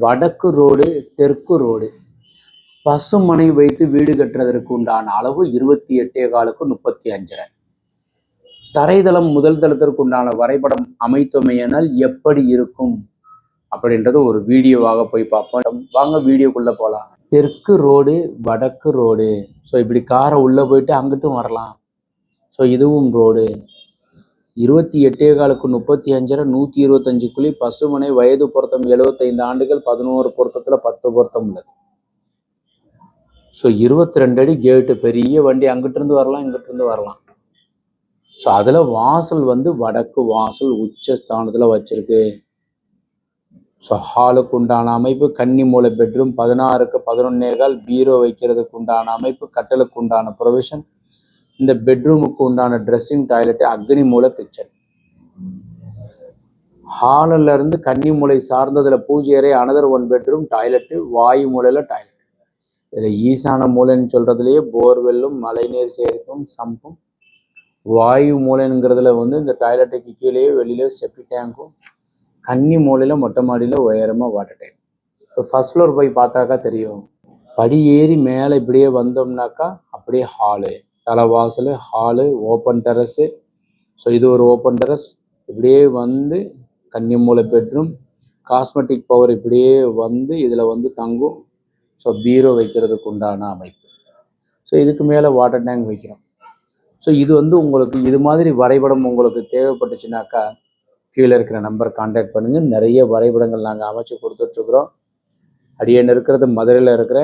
வடக்கு ரோடு, தெற்கு ரோடு, பசுமனை வைத்து வீடு கட்டுறதற்கு உண்டான அளவு 28.4க்கு 35.5. தரைதளம் முதல் தளத்திற்கு உண்டான வரைபடம் அமைத்தமையினால் எப்படி இருக்கும் அப்படின்றது ஒரு வீடியோவாக போய் பார்ப்போம். வாங்க வீடியோக்குள்ள போகலாம். தெற்கு ரோடு, வடக்கு ரோடு. ஸோ இப்படி காரை உள்ளே போயிட்டு அங்கிட்டும் வரலாம். ஸோ இதுவும் ரோடு. 28.4க்கு 35.5, 125 குழி, பசுமனை, வயது பொருத்தம் 75 ஆண்டுகள், 11 பொருத்தத்தில் 10 பொருத்தம் உள்ளது. ஸோ 22 அடி கேட்டு, பெரிய வண்டி அங்கிட்டு இருந்து வரலாம், இங்கிட்டு இருந்து வரலாம். ஸோ அதில் வாசல் வடக்கு வாசல் உச்சஸ்தானத்தில் வச்சிருக்கு. ஸோ ஹாலுக்கு உண்டான அமைப்பு கன்னி மூலை பெட்ரூம், 16க்கு 11.25 பீரோ வைக்கிறதுக்கு உண்டான அமைப்பு, கட்டலுக்கு உண்டான ப்ரொவிஷன், இந்த பெட்ரூமுக்கு உண்டான ட்ரெஸ்ஸிங் டாய்லெட், அக்னி மூலை கிச்சன். ஹாலில் இருந்து கன்னி மூலை சார்ந்ததுல பூஜை அறை, அனதர் 1 பெட்ரூம், டாய்லெட்டு, வாயு மூலையில் டாய்லெட். இதில் ஈசான மூலைன்னு சொல்றதுலேயே போர்வெல்லும் மழைநீர் சேர்க்கும் சம்பும், வாயு மூலைங்கிறதுல இந்த டாய்லெட்டுக்கு கீழே வெளியில செப்டி டேங்கும், கன்னி மூலையில் மொட்டை மாடியில் உயரமாக வாட்டர் டேங்க். இப்போ ஃபர்ஸ்ட் ஃப்ளோர் போய் பார்த்தாக்கா தெரியும். படி ஏறி மேலே இப்படியே வந்தோம்னாக்கா அப்படியே ஹாலு, தலைவாசல், ஹாலு, ஓப்பன் டெரஸு. ஸோ இது ஒரு ஓப்பன் டெரஸ். இப்படியே கன்னிமூலை பெட்ரூம், காஸ்மெட்டிக் பவர் இப்படியே இதில் தங்கும். ஸோ பீரோ வைக்கிறதுக்கு உண்டான அமைப்பு. ஸோ இதுக்கு மேலே வாட்டர் டேங்க் வைக்கிறோம். ஸோ இது உங்களுக்கு இது மாதிரி வரைபடம் உங்களுக்கு தேவைப்பட்டுச்சுனாக்கா கீழே இருக்கிற நம்பர் கான்டாக்ட் பண்ணுங்கள். நிறைய வரைபடங்கள் நாங்கள் அமைச்சு கொடுத்துட்ருக்குறோம். அடியேன் இருக்கிறது மதுரையில் இருக்கிற.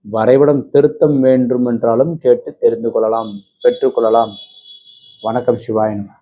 வரைபடம் திருத்தம் வேண்டும் என்றாலும் கேட்டு தெரிந்து கொள்ளலாம், பெற்றுக்கொள்ளலாம். வணக்கம். சிவாய நமः.